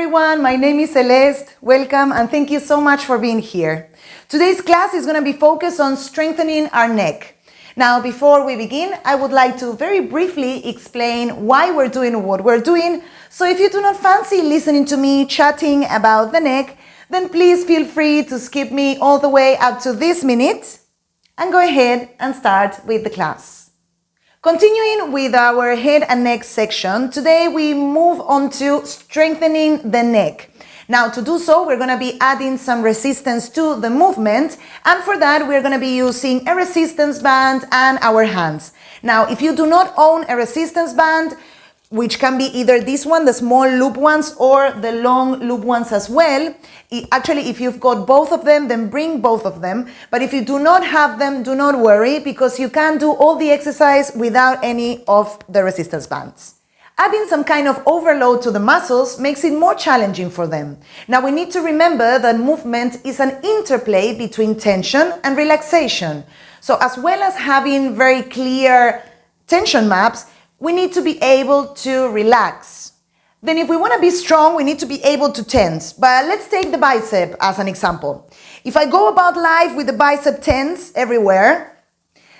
everyone, my name is Celeste. Welcome and thank you so much for being here. Today's class is going to be focused on strengthening our neck. Now, before we begin, I would like to very briefly explain why we're doing what we're doing. So if you do not fancy listening to me chatting about the neck, then please feel free to skip me all the way up to this minute and go ahead and start with the class. Continuing with our head and neck section, today we move on to strengthening the neck. Now, to do so, we're going to be adding some resistance to the movement, and for that we're going to be using a resistance band and our hands. Now, if you do not own a resistance band, which can be either this one, the small loop ones, or the long loop ones as well. Actually, if you've got both of them, then bring both of them. But if you do not have them, do not worry, because you can do all the exercise without any of the resistance bands. Adding some kind of overload to the muscles makes it more challenging for them. Now, we need to remember that movement is an interplay between tension and relaxation. So as well as having very clear tension maps, we need to be able to relax. Then if we want to be strong, we need to be able to tense. But let's take the bicep as an example. If I go about life with the bicep tense everywhere,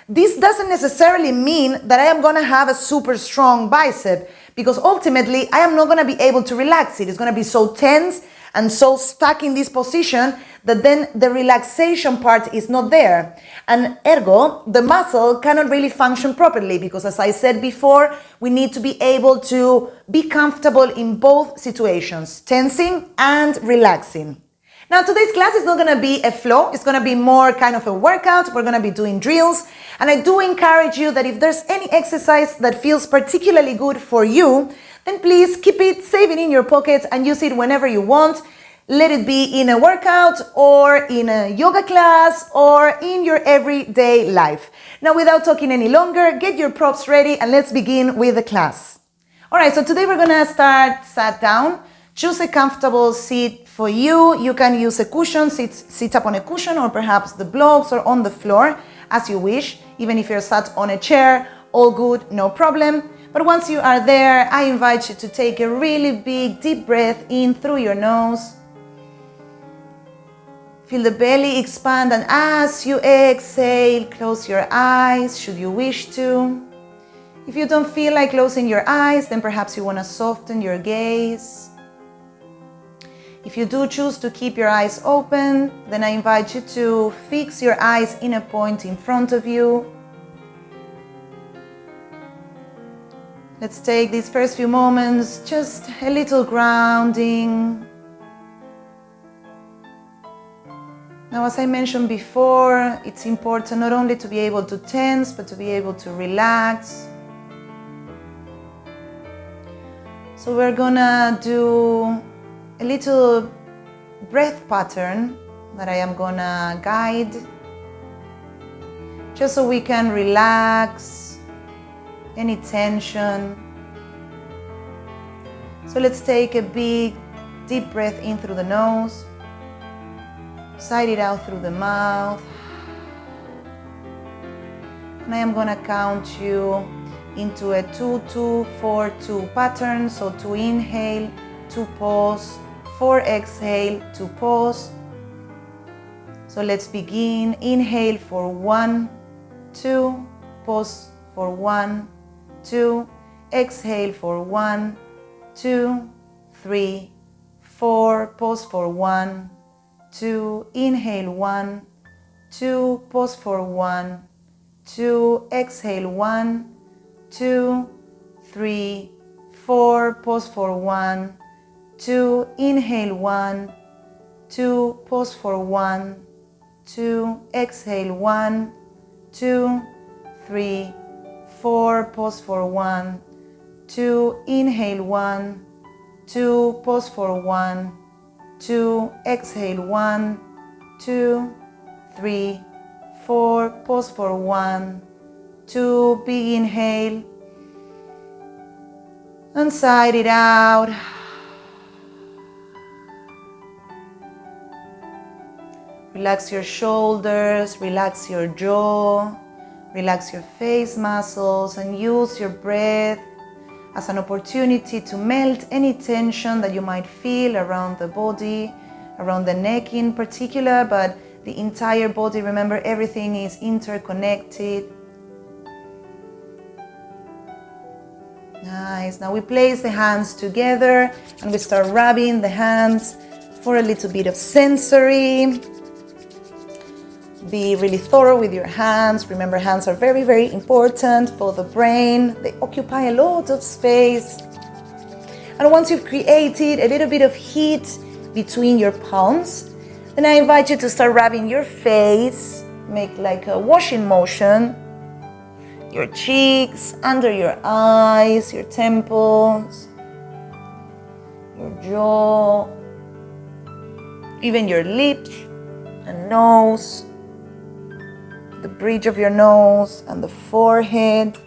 this doesn't necessarily mean that I am going to have a super strong bicep, because ultimately I am not going to be able to relax it. It's going to be so tense and so stuck in this position that then the relaxation part is not there. And ergo, the muscle cannot really function properly, because as I said before, we need to be able to be comfortable in both situations, tensing and relaxing. Now, today's class is not going to be a flow. It's going to be more kind of a workout. We're going to be doing drills. And I do encourage you that if there's any exercise that feels particularly good for you, then please keep it, save it in your pocket and use it whenever you want. Let it be in a workout or in a yoga class or in your everyday life. Now, without talking any longer, get your props ready and let's begin with the class. All right, so today we're going to start sat down. Choose a comfortable seat for you. You can use a cushion, sit up on a cushion, or perhaps the blocks or on the floor as you wish. Even if you're sat on a chair, all good, no problem. But once you are there, I invite you to take a really big, deep breath in through your nose. Feel the belly expand, and as you exhale, close your eyes, should you wish to. If you don't feel like closing your eyes, then perhaps you want to soften your gaze. If you do choose to keep your eyes open, then I invite you to fix your eyes in a point in front of you. Let's take these first few moments, just a little grounding. Now, as I mentioned before, it's important not only to be able to tense, but to be able to relax. So we're gonna do a little breath pattern that I am gonna guide, just so we can relax any tension. So let's take a big, deep breath in through the nose. Sigh it out through the mouth. And I am going to count you into a 2-2-4-2 pattern. So 2 inhale, 2 pause, 4 exhale, 2 pause. So let's begin. Inhale for 1, 2, pause for 1, 2, exhale for 1, 2, 3, 4, pause for 1, 2, inhale 1, 2, pause for 1, 2, exhale 1, 2, 3, 4, pause for 1, 2, inhale 1, 2, pause for 1, 2, exhale 1, 2, 3, 4, pause for 1, 2, inhale 1, 2, pause for 1, 2, exhale 1, 2, 3, 4, pause for 1, 2, big inhale, and sigh it out. Relax your shoulders, relax your jaw, relax your face muscles, and use your breath as an opportunity to melt any tension that you might feel around the body, around the neck in particular, but the entire body. Remember, everything is interconnected. Nice. Now we place the hands together and we start rubbing the hands for a little bit of sensory. Be really thorough with your hands. Remember, hands are very, very important for the brain. They occupy a lot of space. And once you've created a little bit of heat between your palms, then I invite you to start rubbing your face. Make like a washing motion. Your cheeks, under your eyes, your temples, your jaw, even your lips and nose, the bridge of your nose and the forehead.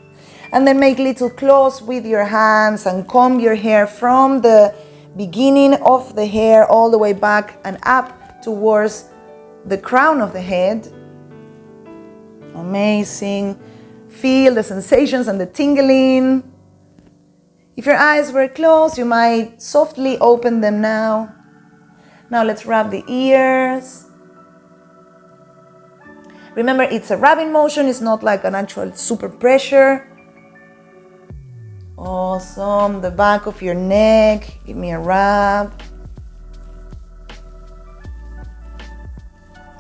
And then make little claws with your hands and comb your hair from the beginning of the hair all the way back and up towards the crown of the head. Amazing. Feel the sensations and the tingling. If your eyes were closed, you might softly open them now. Now let's rub the ears. Remember, it's a rubbing motion. It's not like an actual super pressure. Awesome. The back of your neck. Give me a rub.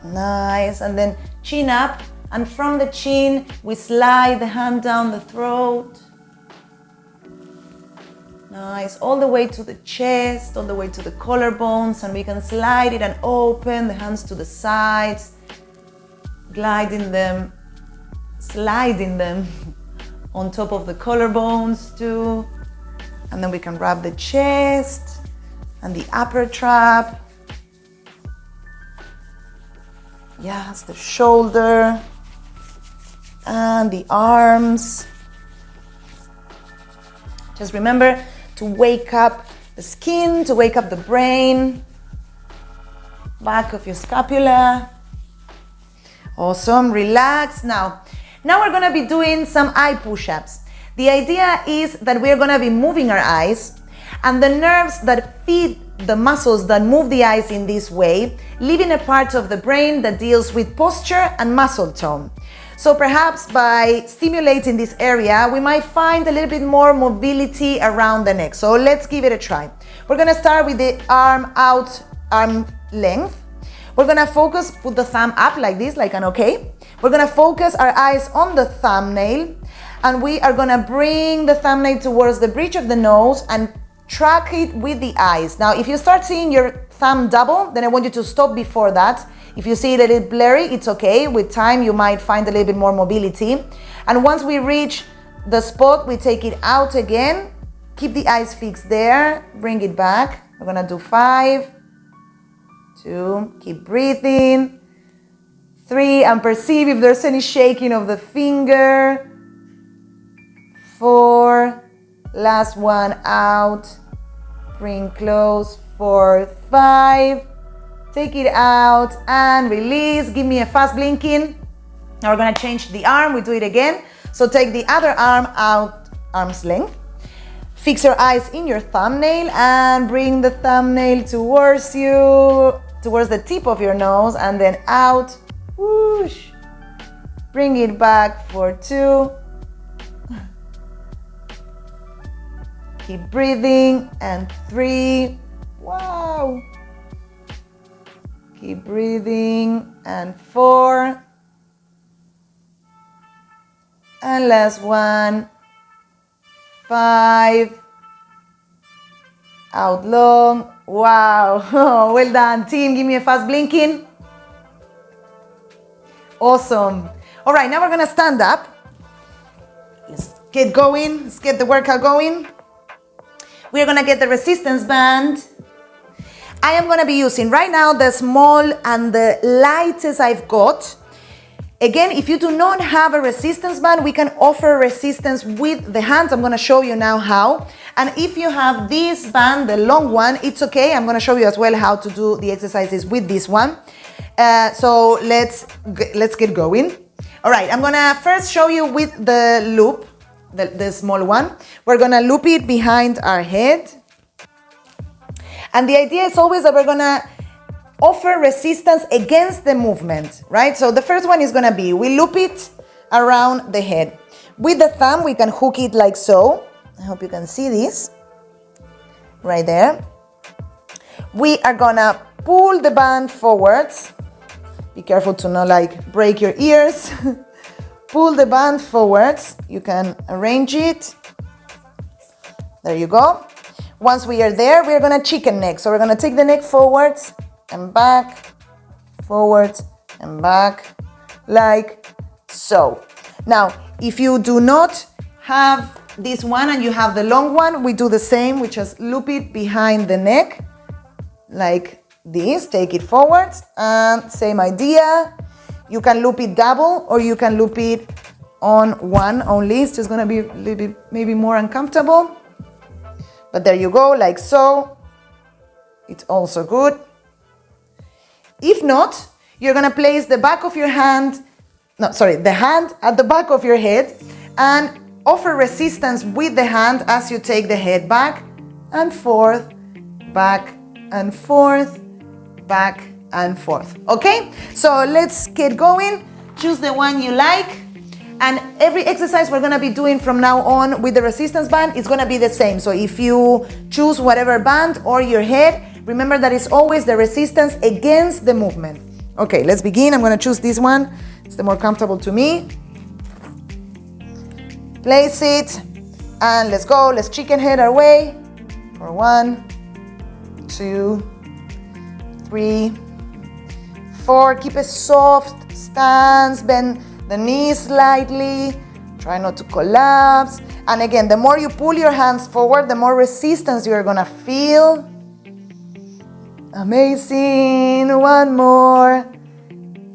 Nice. And then chin up. And from the chin, we slide the hand down the throat. Nice. All the way to the chest, all the way to the collarbones. And we can slide it and open the hands to the sides. Gliding them, sliding them on top of the collarbones too. And then we can rub the chest and the upper trap. Yes, the shoulder and the arms. Just remember to wake up the skin, to wake up the brain. Back of your scapula. Awesome, relax. Now we're gonna be doing some eye push-ups. The idea is that we're gonna be moving our eyes, and the nerves that feed the muscles that move the eyes in this way, leaving a part of the brain that deals with posture and muscle tone. So perhaps by stimulating this area, we might find a little bit more mobility around the neck. So let's give it a try. We're gonna start with the arm out, arm length. We're gonna focus, put the thumb up like this, like an okay. We're gonna focus our eyes on the thumbnail, and we are gonna bring the thumbnail towards the bridge of the nose and track it with the eyes. Now, if you start seeing your thumb double, then I want you to stop before that. If you see it a little blurry, it's okay. With time, you might find a little bit more mobility. And once we reach the spot, we take it out again. Keep the eyes fixed there. Bring it back. We're gonna do 5, 2, keep breathing. 3, and perceive if there's any shaking of the finger. 4, last one out. Bring close. 4, 5. Take it out and release. Give me a fast blinking. Now we're gonna change the arm. We do it again. So take the other arm out, arm's length. Fix your eyes in your thumbnail and bring the thumbnail towards you, towards the tip of your nose, and then out. Whoosh. Bring it back for 2. Keep breathing. And 3. Wow. Keep breathing. And 4. And last one. 5. Out long. Wow. Oh, well done, team. Give me a fast blinking. Awesome. All right, now we're going to stand up. Let's get going. Let's get the workout going. We're going to get the resistance band. I am going to be using right now the small and the lightest I've got. Again, if you do not have a resistance band, we can offer resistance with the hands. I'm going to show you now how. And if you have this band, the long one, it's okay. I'm going to show you as well how to do the exercises with this one. So let's get going. All right, I'm going to first show you with the loop, the small one. We're gonna loop it behind our head. And the idea is always that we're gonna offer resistance against the movement, right? So the first one is gonna be, we loop it around the head. With the thumb, we can hook it like so. I hope you can see this, right there. We are gonna pull the band forwards. Be careful to not like break your ears. Pull the band forwards. You can arrange it. There you go. Once we are there, we're gonna chicken neck. So we're gonna take the neck forwards and back, forwards and back, like so. Now, if you do not have this one and you have the long one, we do the same. We just loop it behind the neck, like this. Take it forwards and same idea. You can loop it double or you can loop it on one only. It's just gonna be a little bit maybe more uncomfortable. But there you go, like so. It's also good. If not, you're gonna place the back of your hand, the hand at the back of your head and offer resistance with the hand as you take the head back and forth, back and forth, back and forth. Okay? So let's get going. Choose the one you like. And every exercise we're gonna be doing from now on with the resistance band is gonna be the same. So if you choose whatever band or your head, remember that it's always the resistance against the movement. Okay, let's begin. I'm gonna choose this one. It's the more comfortable to me. Place it and let's go. Let's chicken head our way for 1, 2, 3, 4. Keep a soft stance. Bend the knees slightly. Try not to collapse. And again, the more you pull your hands forward, the more resistance you're gonna feel. Amazing. One more.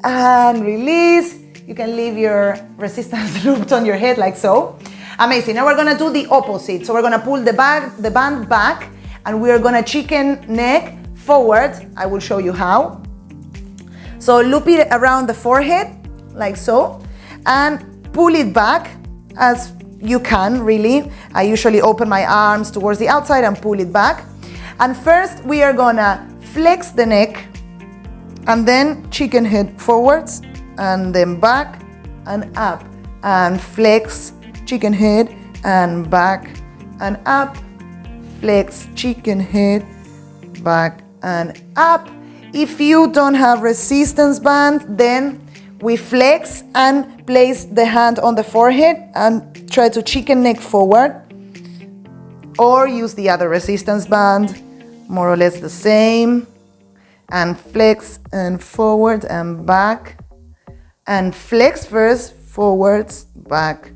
And release. You can leave your resistance looped on your head like so. Amazing. Now we're gonna do the opposite. So we're gonna pull the band back and we're gonna chicken neck forward. I will show you how. So loop it around the forehead like so and pull it back as you can, really. I usually open my arms towards the outside and pull it back. And first we are gonna flex the neck and then chicken head forwards and then back and up and flex, chicken head and back and up, flex, chicken head, back and up. If you don't have resistance band, then we flex and place the hand on the forehead and try to chicken neck forward, or use the other resistance band, more or less the same, and flex and forward and back, and flex first, forwards, back,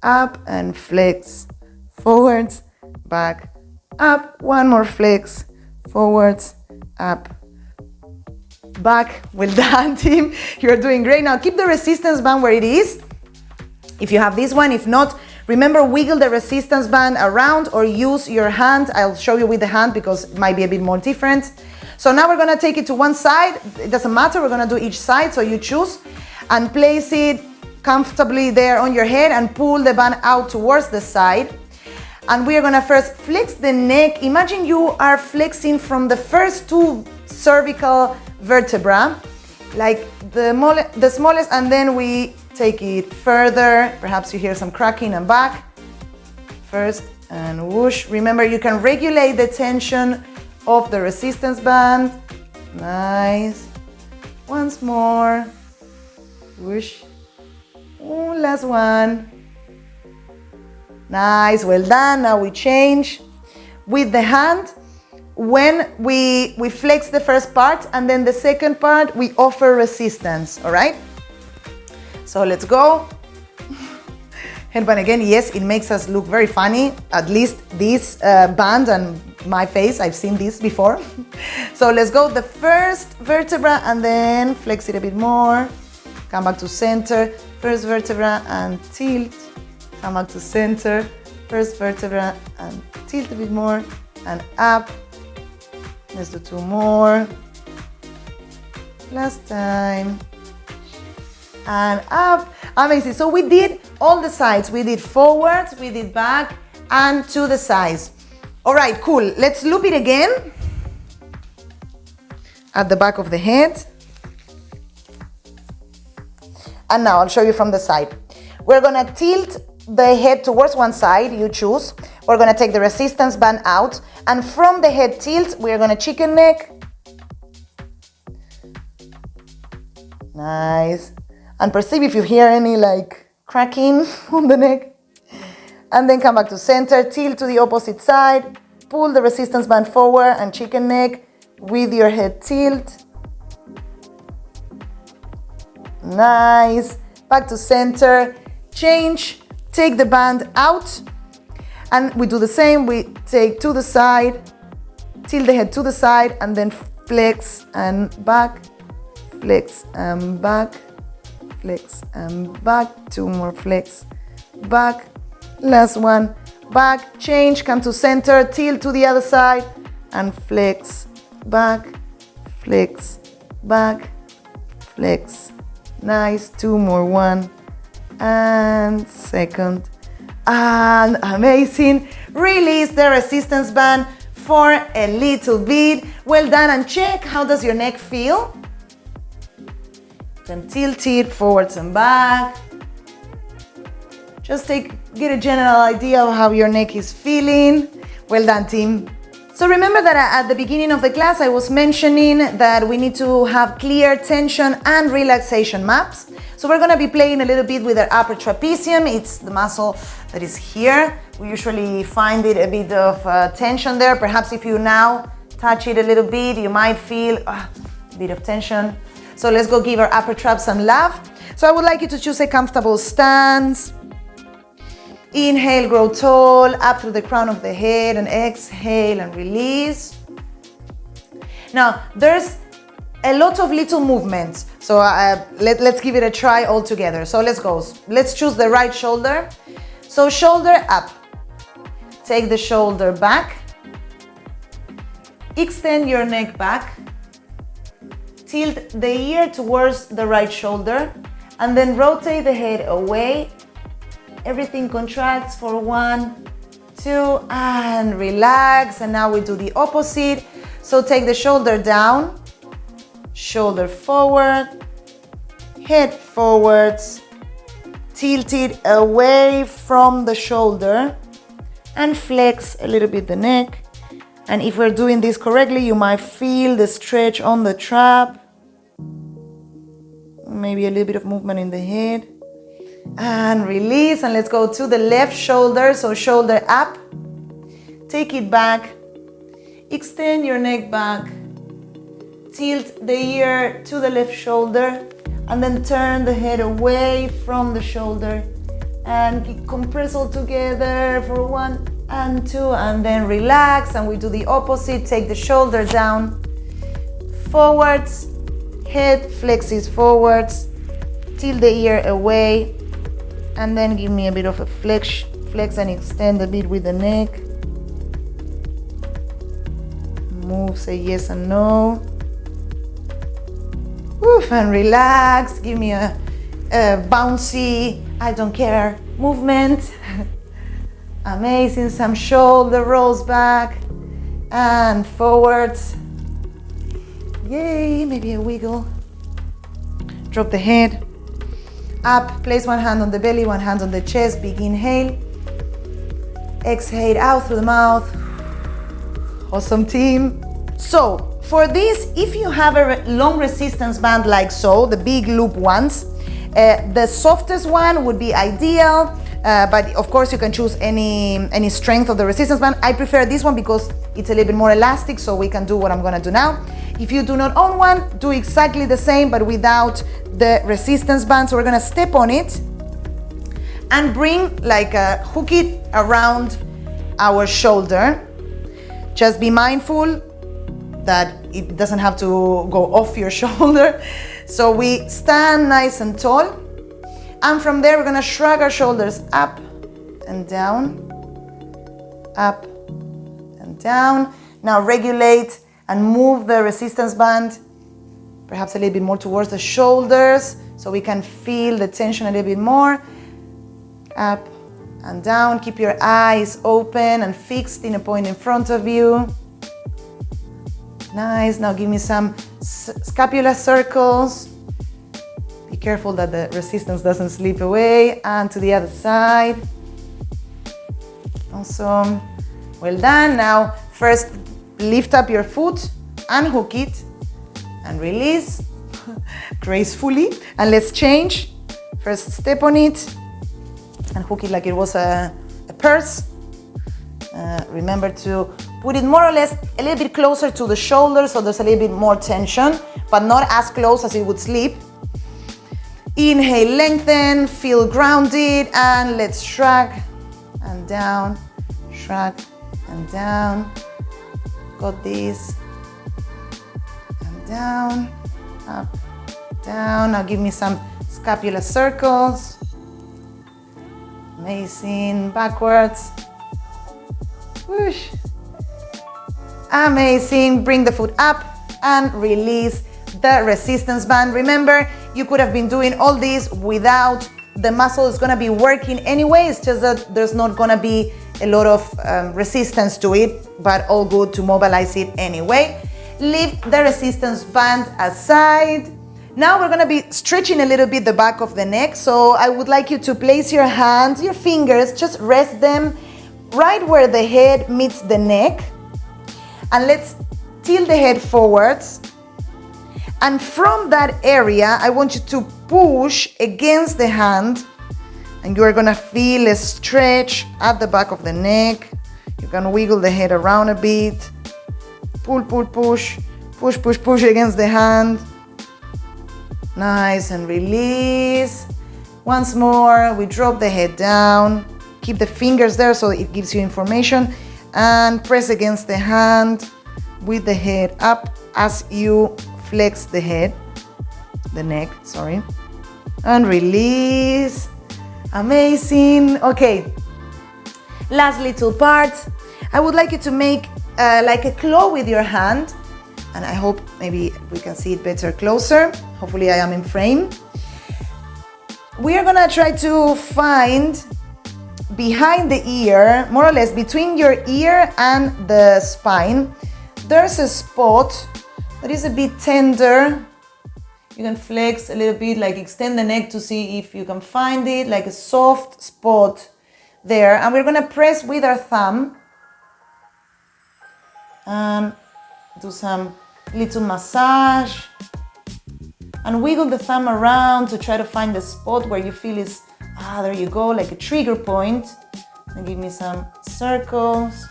up, and flex, forwards, back, up. One more flex, forwards, up, back. Well done, team. You're doing great. Now keep the resistance band where it is. If you have this one, if not, remember, wiggle the resistance band around or use your hand. I'll show you with the hand because it might be a bit more different. So now we're gonna take it to one side. It doesn't matter, we're gonna do each side, so you choose and place it comfortably there on your head and pull the band out towards the side. And we are gonna first flex the neck. Imagine you are flexing from the first 2 cervical vertebra, like the smallest, and then we take it further. Perhaps you hear some cracking and back. First and whoosh. Remember, you can regulate the tension of the resistance band. Nice. Once more. Whoosh. Ooh, last one. Nice, well done. Now we change with the hand. When we flex the first part and then the second part, we offer resistance, all right? So let's go. Headband again, yes, it makes us look very funny. At least this band and my face, I've seen this before. So let's go the first vertebra and then flex it a bit more. Come back to center, first vertebra and tilt. Come back to center, first vertebra and tilt a bit more and up. Let's do 2 more. Last time. And up. Amazing. So we did all the sides. We did forwards, we did back, and to the sides. All right, cool. Let's loop it again at the back of the head. And now I'll show you from the side. We're gonna tilt the head towards one side, you choose. We're gonna take the resistance band out, and from the head tilt, we're gonna chicken neck. Nice. And perceive if you hear any like cracking on the neck. And then come back to center, tilt to the opposite side, pull the resistance band forward and chicken neck with your head tilt. Nice. Back to center, change, take the band out, and we do the same. We take to the side, tilt the head to the side, and then flex and back, flex and back, flex and back. Two more flex, back. Last one, back, change, come to center, tilt to the other side, and flex, back, flex, back, flex. Nice, two more, one, and second, and amazing. Release the resistance band for a little bit. Well done, and check, how does your neck feel? Then tilt it forwards and back. Just get a general idea of how your neck is feeling. Well done, team. So remember that at the beginning of the class, I was mentioning that we need to have clear tension and relaxation maps. So we're gonna be playing a little bit with our upper trapezium. It's the muscle that is here. We usually find it a bit of tension there. Perhaps if you now touch it a little bit, you might feel a bit of tension. So let's go give our upper trap some love. So I would like you to choose a comfortable stance. Inhale, grow tall, up through the crown of the head, and exhale and release. Now, there's a lot of little movements, so let's give it a try all together. So let's go. Let's choose the right shoulder. So shoulder up. Take the shoulder back. Extend your neck back. Tilt the ear towards the right shoulder, and then rotate the head away. Everything contracts for 1, 2, and relax. And now we do the opposite. So take the shoulder down, shoulder forward, head forwards, tilt it away from the shoulder, and flex a little bit the neck. And if we're doing this correctly, you might feel the stretch on the trap. Maybe a little bit of movement in the head. And release, and let's go to the left shoulder. So shoulder up, take it back, extend your neck back, tilt the ear to the left shoulder, and then turn the head away from the shoulder and compress all together for 1 and 2, and then relax. And we do the opposite. Take the shoulder down, forwards, head flexes forwards, tilt the ear away, and then give me a bit of a flex and extend a bit with the neck. Move, say yes and no. Oof, and relax. Give me a bouncy, I don't care movement. Amazing. Some shoulder rolls back and forwards. Yay, maybe a wiggle. Drop the head. Up, place one hand on the belly, one hand on the chest. Big inhale. Exhale out through the mouth. Awesome, team. So for this, if you have a long resistance band like so, the big loop ones, the softest one would be ideal, but of course you can choose any strength of the resistance band. I prefer this one because it's a little bit more elastic, so we can do what I'm gonna do now. If you do not own one, do exactly the same, but without the resistance band. So we're gonna step on it and bring, like, hook it around our shoulder. Just be mindful that it doesn't have to go off your shoulder. So we stand nice and tall. And from there, we're gonna shrug our shoulders up and down, up and down. Now regulate and move the resistance band perhaps a little bit more towards the shoulders so we can feel the tension a little bit more. Up and down. Keep your eyes open and fixed in a point in front of you. Nice. Now give me some scapular circles. Be careful that the resistance doesn't slip away. And to the other side. Awesome. Well done. Now first lift up your foot, unhook it, and release gracefully. And let's change. First step on it and hook it like it was a purse. Remember to put it more or less a little bit closer to the shoulder so there's a little bit more tension, but not as close as it would slip. Inhale, lengthen, feel grounded, and let's shrug and down, shrug and down. Got this. And down, up, down. Now give me some scapular circles. Amazing. Backwards. Whoosh. Amazing. Bring the foot up and release the resistance band. Remember, you could have been doing all this without the muscle. Is going to be working anyway. It's just that there's not going to be a lot of resistance to it, but all good to mobilize it anyway. Leave the resistance band aside. Now we're going to be stretching a little bit the back of the neck. So I would like you to place your hands, your fingers, just rest them right where the head meets the neck. And let's tilt the head forwards. And from that area, I want you to push against the hand. And you are going to feel a stretch at the back of the neck. You can wiggle the head around a bit. Pull, pull, push. Push, push, push against the hand. Nice, and release. Once more, we drop the head down. Keep the fingers there so it gives you information. And press against the hand with the head up as you flex the head, the neck, sorry. And release. Amazing. Okay, last little part. I would like you to make like a claw with your hand. And I hope maybe we can see it better closer. Hopefully I am in frame. We are gonna try to find behind the ear, more or less between your ear and the spine, there's a spot that is a bit tender. You can flex a little bit, like extend the neck to see if you can find it, like a soft spot there. And we're gonna press with our thumb and do some little massage and wiggle the thumb around to try to find the spot where you feel is, there you go, like a trigger point. And give me some circles.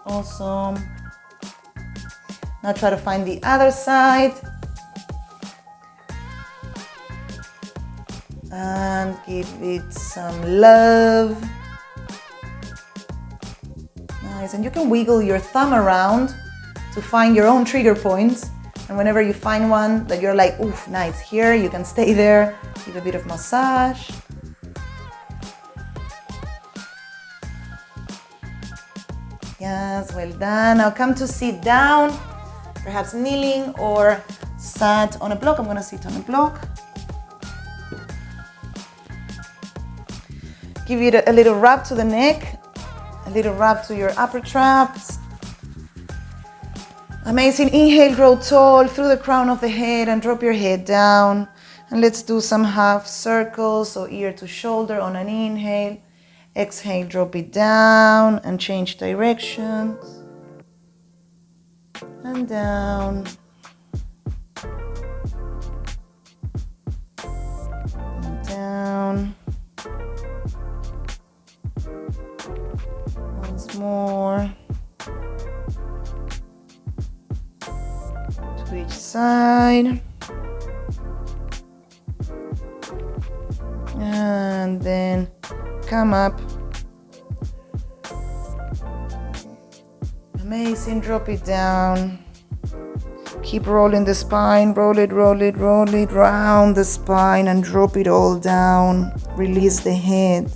Awesome. Now try to find the other side. And give it some love. Nice, and you can wiggle your thumb around to find your own trigger points. And whenever you find one that you're like, oof, nice, here, you can stay there, give a bit of massage. Yes, well done. Now come to sit down, perhaps kneeling or sat on a block. I'm gonna sit on a block. Give it a little rub to the neck, a little rub to your upper traps. Amazing. Inhale, grow tall through the crown of the head and drop your head down. And let's do some half circles, so ear to shoulder on an inhale. Exhale, drop it down and change directions. And down. And down. Once more. To each side. And then come up. Amazing, drop it down. Keep rolling the spine, roll it, round the spine and drop it all down. Release the head.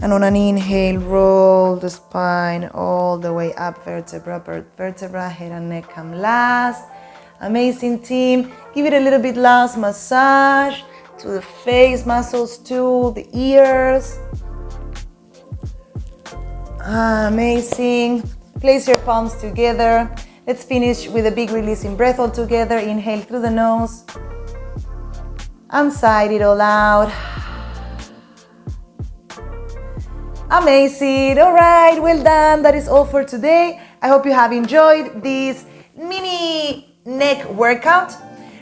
And on an inhale, roll the spine all the way up, vertebra per vertebra, head and neck come last. Amazing, team. Give it a little bit last massage to the face muscles too, the ears. Amazing. Place your palms together. Let's finish with a big releasing breath all together. Inhale through the nose and sigh it all out. Amazing. All right, well done. That is all for today. I hope you have enjoyed this mini neck workout.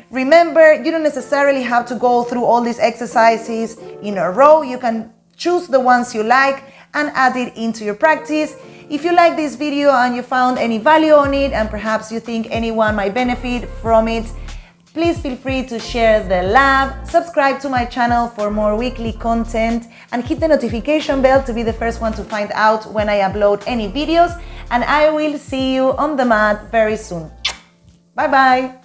Remember, you don't necessarily have to go through all these exercises in a row. You can choose the ones you like and add it into your practice. If you like this video and you found any value on it and perhaps you think anyone might benefit from it, please feel free to share the lab, subscribe to my channel for more weekly content, and hit the notification bell to be the first one to find out when I upload any videos. And I will see you on the mat very soon. Bye bye.